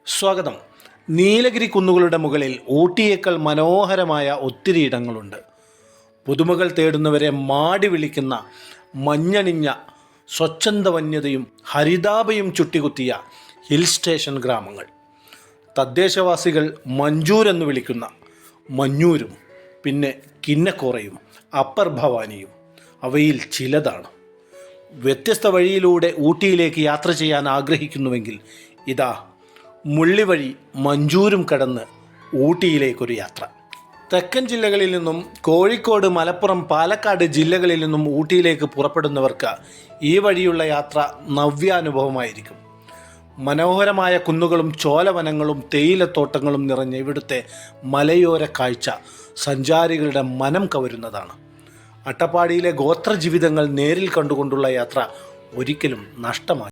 സ്വാഗതം. നീലഗിരി കുന്നുകളുടെ മുകളിൽ ഊട്ടിയേക്കാൾ മനോഹരമായ ഒത്തിരി ഇടങ്ങളുണ്ട്. പുതുമകൾ തേടുന്നവരെ മാടി വിളിക്കുന്ന മഞ്ഞണിഞ്ഞ സ്വച്ഛന്ത വന്യതയും ഹരിതാപയും ചുട്ടികുത്തിയ ഹിൽ സ്റ്റേഷൻ ഗ്രാമങ്ങൾ. തദ്ദേശവാസികൾ മഞ്ചൂർ എന്ന് വിളിക്കുന്ന മഞ്ഞൂരും പിന്നെ കിന്നക്കോറയും അപ്പർ ഭവാനിയും അവയിൽ ചിലതാണ്. വ്യത്യസ്ത വഴിയിലൂടെ ഊട്ടിയിലേക്ക് യാത്ര ചെയ്യാൻ ആഗ്രഹിക്കുന്നുവെങ്കിൽ ഇതാ മുള്ളിവഴി മഞ്ചൂരും കടന്ന് ഊട്ടിയിലേക്കൊരു യാത്ര. തെക്കൻ ജില്ലകളിൽ നിന്നും കോഴിക്കോട്, മലപ്പുറം, പാലക്കാട് ജില്ലകളിൽ നിന്നും ഊട്ടിയിലേക്ക് പുറപ്പെടുന്നവർക്ക് ഈ വഴിയുള്ള യാത്ര നവ്യാനുഭവമായിരിക്കും. മനോഹരമായ കുന്നുകളും ചോലവനങ്ങളും തേയിലത്തോട്ടങ്ങളും നിറഞ്ഞ ഇവിടുത്തെ മലയോര കാഴ്ച സഞ്ചാരികളുടെ മനം കവരുന്നതാണ്. അട്ടപ്പാടിയിലെ ഗോത്ര ജീവിതങ്ങൾ നേരിൽ കണ്ടുകൊണ്ടുള്ള യാത്ര ഒരിക്കലും നഷ്ടമായി.